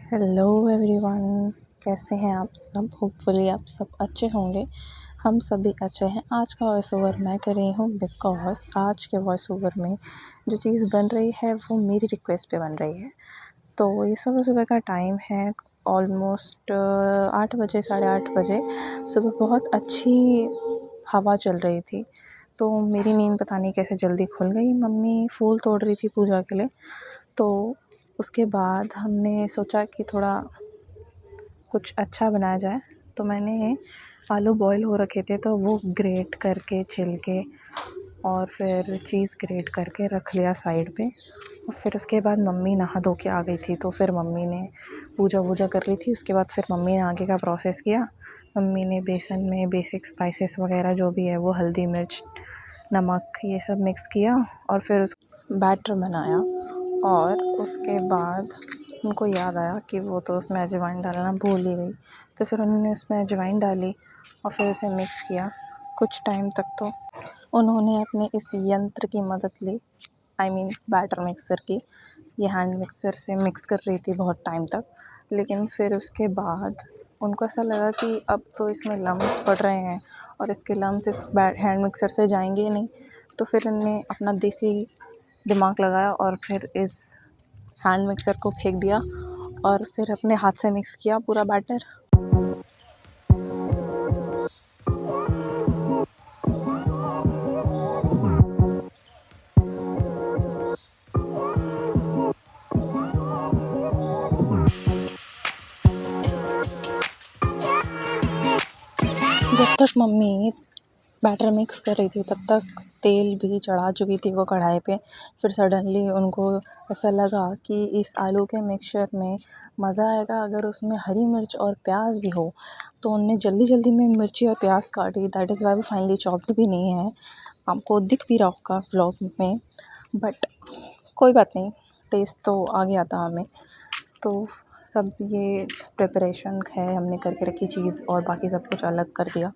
Hello everyone, कैसे हैं आप सब। होपफुली आप सब अच्छे होंगे। हम सब भी अच्छे हैं। आज का वॉइस ओवर मैं कर रही हूँ बिकॉज़ आज के वॉइस ओवर में जो चीज़ बन रही है वो मेरी रिक्वेस्ट पे बन रही है। तो ये सुबह-सुबह का टाइम है, ऑलमोस्ट 8 बजे, साढ़े 8 बजे सुबह बहुत अच्छी हवा चल रही थी। तो मेरी नींद पता नहीं कैसे जल्दी खुल गई। मम्मी फूल तोड़ रही थी पूजा के लिए। तो उसके बाद हमने सोचा कि थोड़ा कुछ अच्छा बनाया जाए। तो मैंने आलू बॉयल हो रखे थे तो वो ग्रेट करके छिल के और फिर चीज़ ग्रेट करके रख लिया साइड पे। और फिर उसके बाद मम्मी नहा धो के आ गई थी तो फिर मम्मी ने पूजा वूजा कर ली थी। उसके बाद फिर मम्मी ने आगे का प्रोसेस किया। मम्मी ने बेसन में बेसिक स्पाइसेस वगैरह जो भी है वो हल्दी मिर्च नमक ये सब मिक्स किया और फिर उस बैटर बनाया। और उसके बाद उनको याद आया कि वो तो उसमें अजवाइन डालना भूल ही गई। तो फिर उन्होंने उसमें अजवाइन डाली और फिर उसे मिक्स किया। कुछ टाइम तक तो उन्होंने अपने इस यंत्र की मदद ली, आई मीन बैटर मिक्सर की। ये हैंड मिक्सर से मिक्स कर रही थी बहुत टाइम तक, लेकिन फिर उसके बाद उनको ऐसा लगा कि अब तो इसमें लम्स पड़ रहे हैं और इसके लम्स इस हैंड मिक्सर से जाएंगे ही नहीं। तो फिर इन्होंने अपना देसी दिमाग लगाया और फिर इस हैंड मिक्सर को फेंक दिया और फिर अपने हाथ से मिक्स किया पूरा बैटर। जब तक मम्मी बैटर मिक्स कर रही थी तब तक तेल भी चढ़ा चुकी थी वो कढ़ाई पे। फिर सडनली उनको ऐसा लगा कि इस आलू के मिक्सचर में मज़ा आएगा अगर उसमें हरी मिर्च और प्याज भी हो। तो उन्होंने जल्दी जल्दी में मिर्ची और प्याज काटी। दैट इज़ वाई वो फाइनली चॉप्ड भी नहीं है। आपको दिख भी रहा होगा व्लॉग में, बट कोई बात नहीं, टेस्ट तो आ गया था हमें। तो सब ये प्रिपरेशन है हमने करके रखी चीज़ और बाकी सब कुछ अलग कर दिया।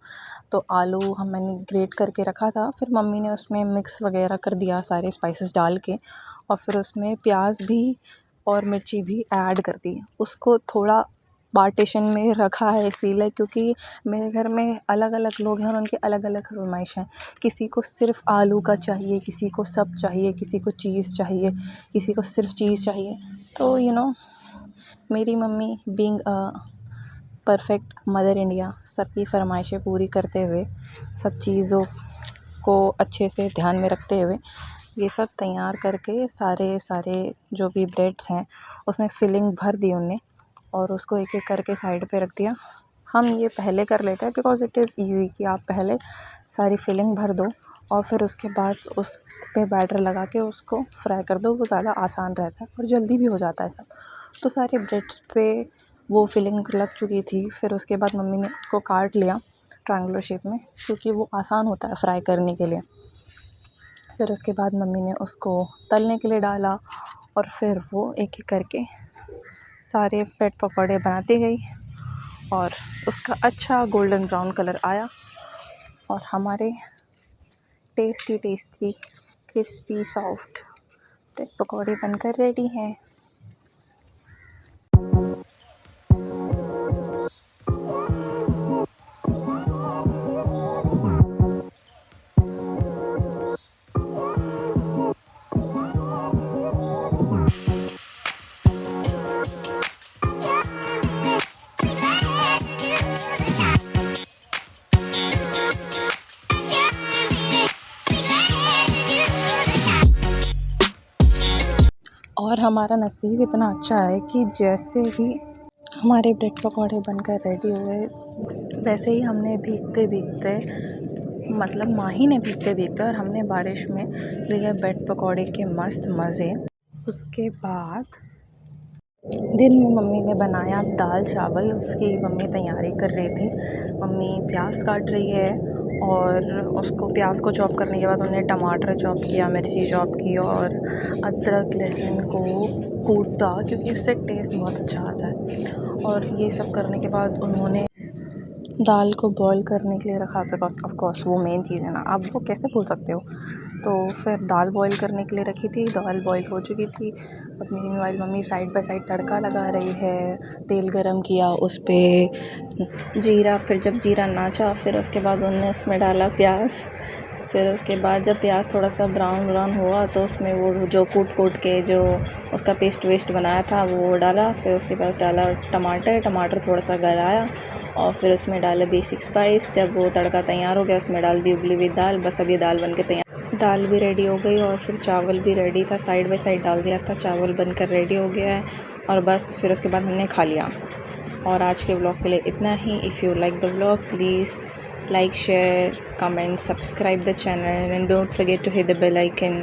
तो आलू मैंने ग्रेट करके रखा था, फिर मम्मी ने उसमें मिक्स वगैरह कर दिया सारे स्पाइसेस डाल के और फिर उसमें प्याज भी और मिर्ची भी ऐड कर दी। उसको थोड़ा पार्टीशन में रखा है इसीलिए क्योंकि मेरे घर में अलग अलग लोग हैं और उनकी अलग अलग फरमाइश हैं। किसी को सिर्फ़ आलू का चाहिए, किसी को सब चाहिए, किसी को चीज़ चाहिए, किसी को सिर्फ़ चीज़ चाहिए। तो मेरी mummy being a perfect mother India सबकी फरमाइशें पूरी करते हुए, सब चीज़ों को अच्छे से ध्यान में रखते हुए ये सब तैयार करके सारे जो भी ब्रेड्स हैं उसमें फिलिंग भर दी उन्होंने और उसको एक-एक करके साइड पे रख दिया। हम ये पहले कर लेते हैं बिकॉज़ इट इज़ ईज़ी कि आप पहले सारी फिलिंग भर दो और फिर उसके बाद उस पे बैटर लगा के उसको फ्राई कर दो। वो ज़्यादा आसान रहता है और जल्दी भी हो जाता है सब। तो सारे ब्रेड्स पे वो फिलिंग लग चुकी थी। फिर उसके बाद मम्मी ने उसको काट लिया ट्रायंगुलर शेप में क्योंकि वो आसान होता है फ्राई करने के लिए। फिर उसके बाद मम्मी ने उसको तलने के लिए डाला और फिर वो एक-एक करके सारे ब्रेड पकौड़े बनाती गई और उसका अच्छा गोल्डन ब्राउन कलर आया और हमारे टेस्टी क्रिस्पी सॉफ्ट ब्रेड पकौड़े बनकर रेडी हैं। और हमारा नसीब इतना अच्छा है कि जैसे ही हमारे ब्रेड पकौड़े बनकर रेडी हुए वैसे ही हमने भीगते मतलब माही ने भीगते और हमने बारिश में लिए ब्रेड पकौड़े के मस्त मज़े। उसके बाद दिन में मम्मी ने बनाया दाल चावल, उसकी मम्मी तैयारी कर रही थी। मम्मी प्याज काट रही है और उसको प्याज को चॉप करने के बाद उन्होंने टमाटर चॉप किया, मिर्ची चॉप की और अदरक लहसुन को कूटा क्योंकि उससे टेस्ट बहुत अच्छा आता है। और ये सब करने के बाद उन्होंने दाल को बॉईल करने के लिए रखा बिकॉज़ ऑफ़ कोर्स वो मेन चीज़ है ना, आप वो कैसे भूल सकते हो। तो फिर दाल बॉईल करने के लिए रखी थी, दाल बॉईल हो चुकी थी। अब meanwhile mummy side by side tadka लगा रही है। तेल गरम किया, उस पे जीरा, फिर जब जीरा नाचा फिर उसके बाद उन्होंने उसमें डाला प्याज। फिर उसके बाद जब प्याज थोड़ा सा ब्राउन हुआ तो उसमें वो जो कूट के जो उसका पेस्ट वेस्ट बनाया था वो डाला। फिर उसके बाद डाला टमाटर थोड़ा सा गलाया और फिर उसमें डाला बेसिक स्पाइस। जब वो तड़का तैयार हो गया उसमें डाल दी उबली हुई दाल। बस अब ये दाल बन के तैयार, दाल भी रेडी हो गई और फिर चावल भी रेडी था, साइड बाय साइड डाल दिया था। चावल बनकर रेडी हो गया है और बस फिर उसके बाद हमने खा लिया। और आज के व्लॉग के लिए इतना ही। If you like the vlog please like, share, comment, subscribe the channel and don't forget to hit the bell icon.